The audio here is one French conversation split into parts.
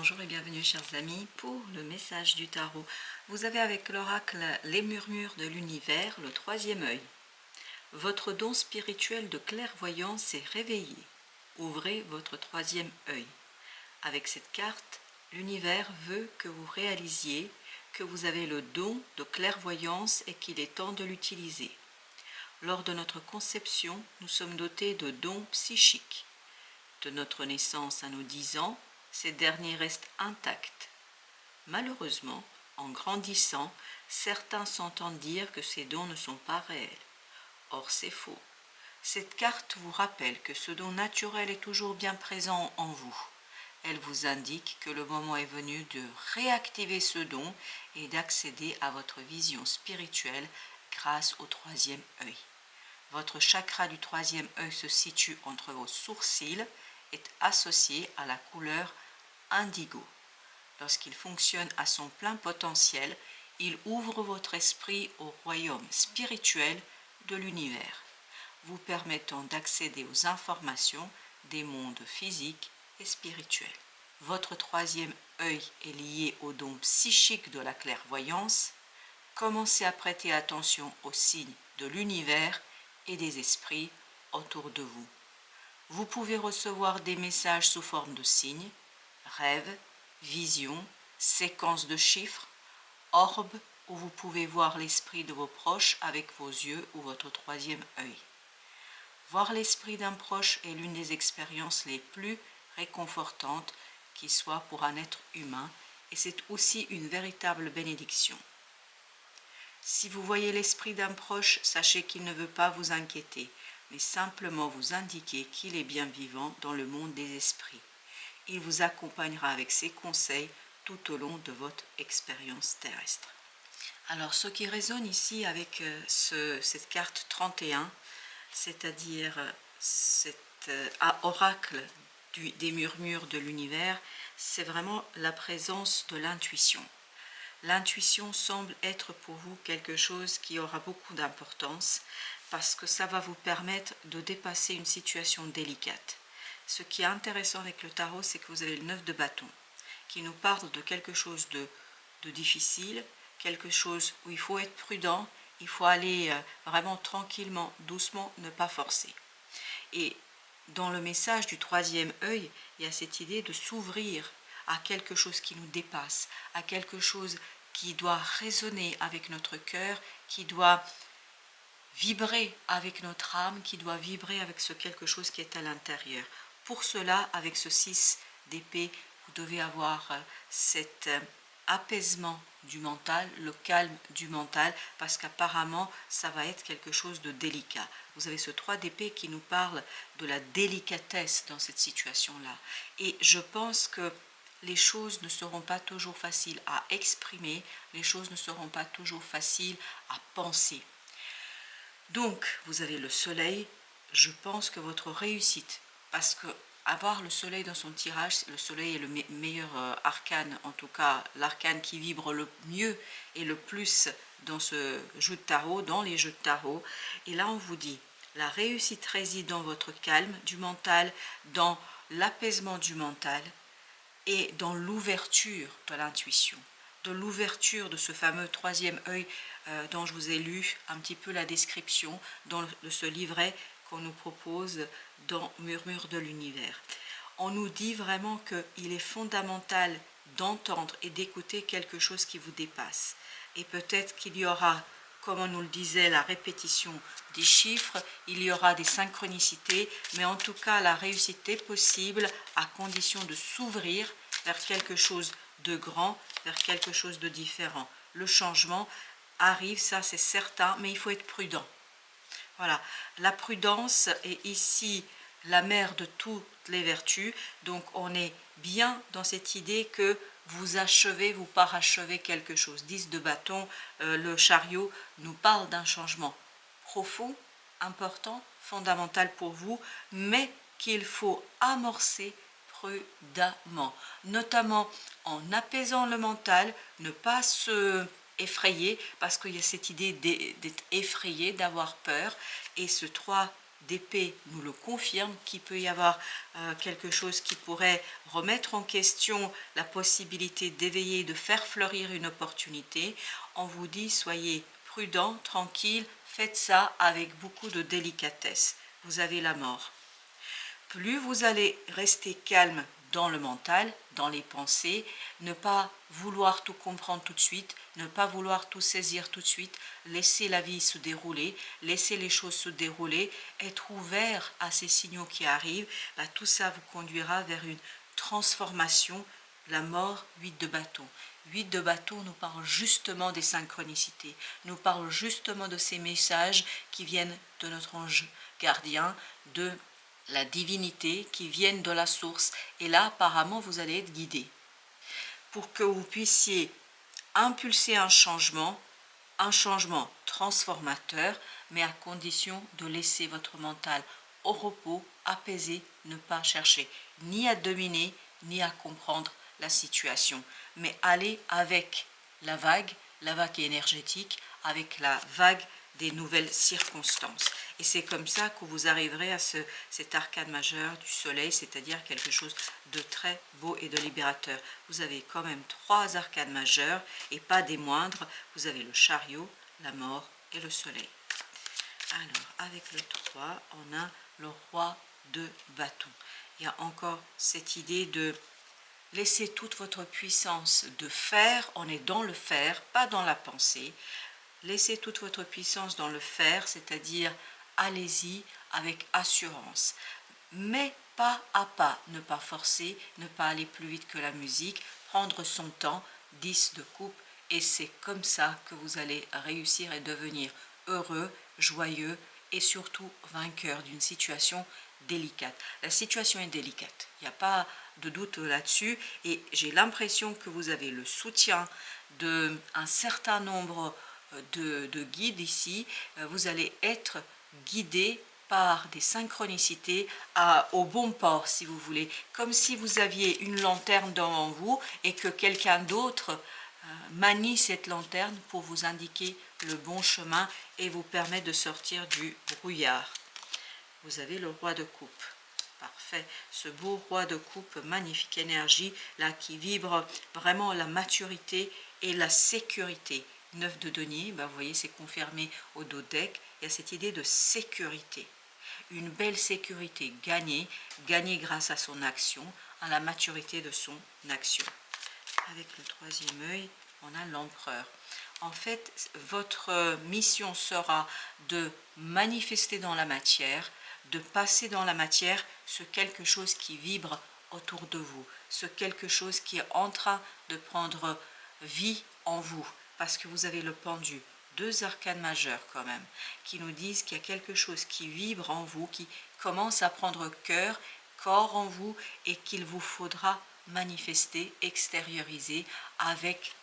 Bonjour et bienvenue chers amis pour le message du tarot. Vous avez avec l'oracle les murmures de l'univers, le troisième œil. Votre don spirituel de clairvoyance est réveillé. Ouvrez votre troisième œil. Avec cette carte, l'univers veut que vous réalisiez que vous avez le don de clairvoyance et qu'il est temps de l'utiliser. Lors de notre conception, nous sommes dotés de dons psychiques. De notre naissance à nos 10 ans, ces derniers restent intacts. Malheureusement, en grandissant, certains s'entendent dire que ces dons ne sont pas réels. Or, c'est faux. Cette carte vous rappelle que ce don naturel est toujours bien présent en vous. Elle vous indique que le moment est venu de réactiver ce don et d'accéder à votre vision spirituelle grâce au troisième œil. Votre chakra du troisième œil se situe entre vos sourcils, est associé à la couleur indigo. Lorsqu'il fonctionne à son plein potentiel, il ouvre votre esprit au royaume spirituel de l'univers, vous permettant d'accéder aux informations des mondes physiques et spirituels. Votre troisième œil est lié au don psychique de la clairvoyance. Commencez à prêter attention aux signes de l'univers et des esprits autour de vous. Vous pouvez recevoir des messages sous forme de signes, rêves, visions, séquences de chiffres, orbes où vous pouvez voir l'esprit de vos proches avec vos yeux ou votre troisième œil. Voir l'esprit d'un proche est l'une des expériences les plus réconfortantes qui soit pour un être humain et c'est aussi une véritable bénédiction. Si vous voyez l'esprit d'un proche, sachez qu'il ne veut pas vous inquiéter, mais simplement vous indiquer qu'il est bien vivant dans le monde des esprits. Il vous accompagnera avec ses conseils tout au long de votre expérience terrestre. Alors, ce qui résonne ici avec cette carte 31, c'est-à-dire cet oracle des murmures de l'univers, c'est vraiment la présence de l'intuition. L'intuition semble être pour vous quelque chose qui aura beaucoup d'importance parce que ça va vous permettre de dépasser une situation délicate. Ce qui est intéressant avec le tarot, c'est que vous avez le 9 de bâton qui nous parle de quelque chose de difficile, quelque chose où il faut être prudent, il faut aller vraiment tranquillement, doucement, ne pas forcer. Et dans le message du troisième œil, il y a cette idée de s'ouvrir à quelque chose qui nous dépasse, à quelque chose qui doit résonner avec notre cœur, qui doit vibrer avec notre âme, qui doit vibrer avec ce quelque chose qui est à l'intérieur. Pour cela, avec ce 6 d'épée, vous devez avoir cet apaisement du mental, le calme du mental, parce qu'apparemment, ça va être quelque chose de délicat. Vous avez ce 3 d'épée qui nous parle de la délicatesse dans cette situation-là. Et je pense que les choses ne seront pas toujours faciles à exprimer, les choses ne seront pas toujours faciles à penser. Donc, vous avez le soleil, je pense que votre réussite, parce que avoir le soleil dans son tirage, le soleil est le meilleur arcane, en tout cas l'arcane qui vibre le mieux et le plus dans ce jeu de tarot, dans les jeux de tarot. Et là, on vous dit, la réussite réside dans votre calme du mental, dans l'apaisement du mental et dans l'ouverture de l'intuition, de l'ouverture de ce fameux troisième œil dont je vous ai lu un petit peu la description de ce livret qu'on nous propose dans Murmure de l'univers. On nous dit vraiment qu'il est fondamental d'entendre et d'écouter quelque chose qui vous dépasse. Et peut-être qu'il y aura, comme on nous le disait, la répétition des chiffres, il y aura des synchronicités, mais en tout cas la réussite est possible à condition de s'ouvrir vers quelque chose de grand, vers quelque chose de différent. Le changement arrive, ça c'est certain, mais il faut être prudent. Voilà, la prudence est ici la mère de toutes les vertus, donc on est bien dans cette idée que vous achevez, vous parachevez quelque chose. 10 de bâton, le chariot nous parle d'un changement profond, important, fondamental pour vous, mais qu'il faut amorcer prudemment, notamment en apaisant le mental, ne pas se effrayé parce qu'il y a cette idée d'être effrayé, d'avoir peur. Et ce 3 d'épée nous le confirme, qu'il peut y avoir quelque chose qui pourrait remettre en question la possibilité d'éveiller, de faire fleurir une opportunité. On vous dit, soyez prudent, tranquille, faites ça avec beaucoup de délicatesse. Vous avez la mort. Plus vous allez rester calme dans le mental, dans les pensées, ne pas vouloir tout comprendre tout de suite, ne pas vouloir tout saisir tout de suite, laisser la vie se dérouler, laisser les choses se dérouler, être ouvert à ces signaux qui arrivent, tout ça vous conduira vers une transformation. La mort, 8 de bâton. 8 de bâton nous parle justement des synchronicités, nous parle justement de ces messages qui viennent de notre ange gardien, de la divinité, qui viennent de la source. Et là, apparemment, vous allez être guidé pour que vous puissiez impulser un changement transformateur, mais à condition de laisser votre mental au repos, apaisé, ne pas chercher ni à dominer, ni à comprendre la situation, mais aller avec la vague énergétique, avec la vague des nouvelles circonstances. Et c'est comme ça que vous arriverez à cet arcane majeur du soleil, c'est-à-dire quelque chose de très beau et de libérateur. Vous avez quand même 3 arcanes majeurs et pas des moindres. Vous avez le chariot, la mort et le soleil. Alors, avec le 3, on a le roi de bâton. Il y a encore cette idée de laisser toute votre puissance de faire, on est dans le faire, pas dans la pensée. Laissez toute votre puissance dans le faire, c'est-à-dire allez-y avec assurance, mais pas à pas, ne pas forcer, ne pas aller plus vite que la musique, prendre son temps, 10 de coupe, et c'est comme ça que vous allez réussir et devenir heureux, joyeux et surtout vainqueur d'une situation délicate. La situation est délicate, il n'y a pas de doute là-dessus, et j'ai l'impression que vous avez le soutien d'un certain nombre de guides ici. Vous allez être guidé par des synchronicités au bon port, si vous voulez, comme si vous aviez une lanterne devant vous et que quelqu'un d'autre manie cette lanterne pour vous indiquer le bon chemin et vous permet de sortir du brouillard. Vous avez le roi de coupe. Parfait, ce beau roi de coupe, magnifique énergie là qui vibre vraiment la maturité et la sécurité. 9 de denier, vous voyez, c'est confirmé au dos deck. Il y a cette idée de sécurité, une belle sécurité gagnée grâce à son action, à la maturité de son action. Avec le 3e œil, on a l'empereur. En fait, votre mission sera de manifester dans la matière, de passer dans la matière ce quelque chose qui vibre autour de vous, ce quelque chose qui est en train de prendre vie en vous, parce que vous avez le pendu, 2 arcanes majeurs quand même, qui nous disent qu'il y a quelque chose qui vibre en vous, qui commence à prendre corps en vous, et qu'il vous faudra manifester, extérioriser avec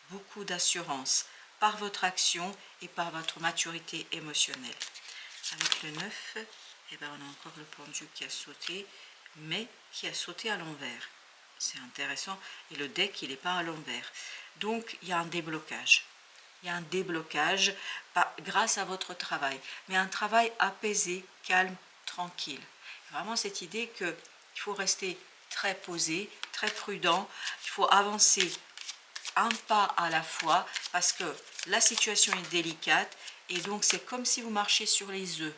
beaucoup d'assurance, par votre action et par votre maturité émotionnelle. Avec le 9, on a encore le pendu qui a sauté, mais qui a sauté à l'envers. C'est intéressant, et le deck, il n'est pas à l'envers. Donc, il y a un déblocage. Il y a un déblocage grâce à votre travail, mais un travail apaisé, calme, tranquille. Vraiment cette idée qu'il faut rester très posé, très prudent, il faut avancer un pas à la fois, parce que la situation est délicate, et donc c'est comme si vous marchiez sur les œufs,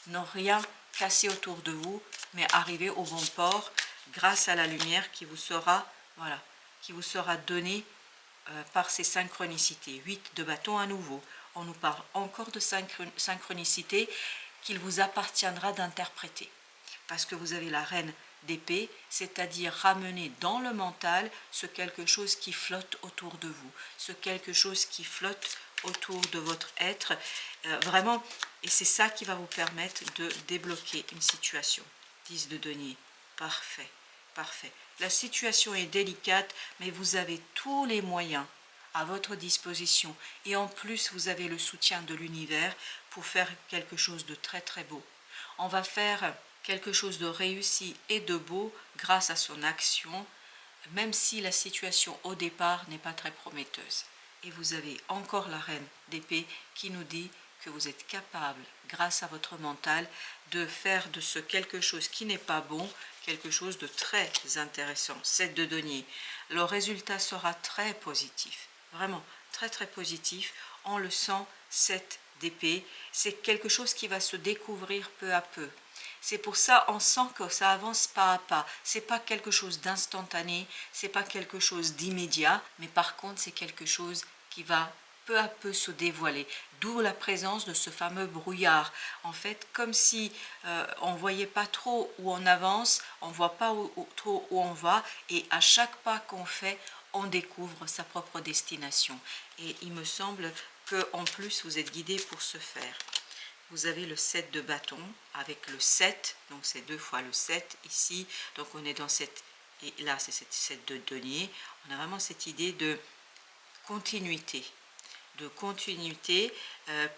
ne rien casser autour de vous, mais arriver au bon port grâce à la lumière qui vous sera, voilà, qui vous sera donnée par ces synchronicités. 8 de bâton à nouveau. On nous parle encore de synchronicité qu'il vous appartiendra d'interpréter, parce que vous avez la reine d'épée, c'est-à-dire ramener dans le mental ce quelque chose qui flotte autour de vous, ce quelque chose qui flotte autour de votre être, vraiment, et c'est ça qui va vous permettre de débloquer une situation. 10 de denier, parfait, parfait. La situation est délicate, mais vous avez tous les moyens à votre disposition, et en plus vous avez le soutien de l'univers pour faire quelque chose de très très beau. On va faire quelque chose de réussi et de beau grâce à son action, même si la situation au départ n'est pas très prometteuse. Et vous avez encore la reine d'épée qui nous dit que vous êtes capable, grâce à votre mental, de faire de ce quelque chose qui n'est pas bon, quelque chose de très intéressant. 7 de denier. Le résultat sera très positif, vraiment très très positif. On le sent, 7 d'épée, c'est quelque chose qui va se découvrir peu à peu. C'est pour ça on sent que ça avance pas à pas. C'est pas quelque chose d'instantané, c'est pas quelque chose d'immédiat, mais par contre c'est quelque chose qui va peu à peu se dévoiler. D'où la présence de ce fameux brouillard. En fait, comme si on ne voyait pas trop où on avance, on ne voit pas trop où on va, et à chaque pas qu'on fait, on découvre sa propre destination. Et il me semble qu'en plus, vous êtes guidé pour ce faire. Vous avez le 7 de bâton avec le 7, donc c'est 2 fois le 7 ici, donc on est dans cette, et là c'est cette 7 de denier, on a vraiment cette idée de continuité,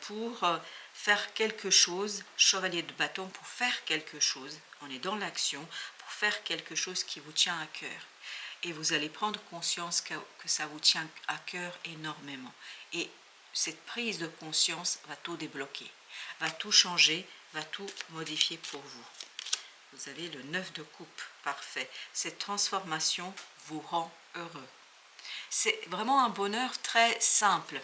pour faire quelque chose, chevalier de bâton, pour faire quelque chose, on est dans l'action, pour faire quelque chose qui vous tient à cœur. Et vous allez prendre conscience que ça vous tient à cœur énormément. Et cette prise de conscience va tout débloquer, va tout changer, va tout modifier pour vous. Vous avez le 9 de coupe, parfait. Cette transformation vous rend heureux. C'est vraiment un bonheur très simple.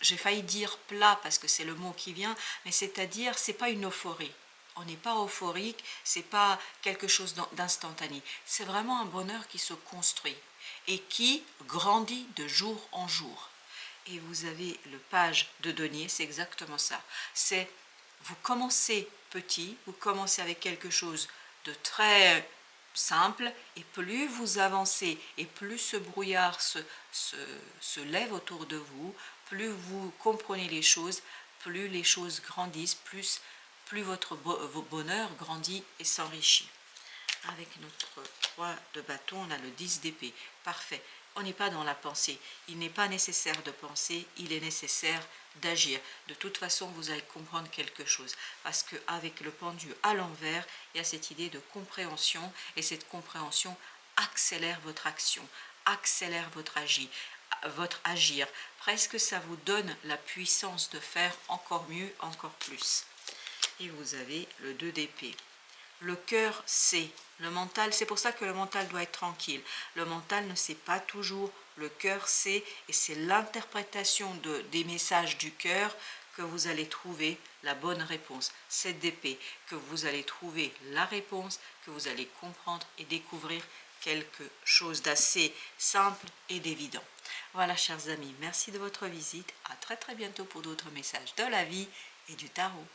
J'ai failli dire plat parce que c'est le mot qui vient, mais c'est-à-dire, c'est pas une euphorie. On n'est pas euphorique, c'est pas quelque chose d'instantané. C'est vraiment un bonheur qui se construit et qui grandit de jour en jour. Et vous avez le page de denier, c'est exactement ça. C'est, vous commencez petit, vous commencez avec quelque chose de très simple, et plus vous avancez et plus ce brouillard se lève autour de vous, plus vous comprenez les choses grandissent, plus votre bonheur grandit et s'enrichit. Avec notre 3 de bâton, on a le 10 d'épée. Parfait. On n'est pas dans la pensée. Il n'est pas nécessaire de penser, il est nécessaire d'agir. De toute façon, vous allez comprendre quelque chose. Parce qu'avec le pendu à l'envers, il y a cette idée de compréhension. Et cette compréhension accélère votre action, accélère votre agir. Presque ça vous donne la puissance de faire encore mieux, encore plus. Et vous avez le 2 d'épée. Le cœur sait, le mental, c'est pour ça que le mental doit être tranquille. Le mental ne sait pas toujours, le cœur sait, et c'est l'interprétation des messages du cœur que vous allez trouver la bonne réponse. 7 d'épée, que vous allez trouver la réponse, que vous allez comprendre et découvrir quelque chose d'assez simple et d'évident. Voilà, chers amis, merci de votre visite. À très très bientôt pour d'autres messages de la vie et du tarot.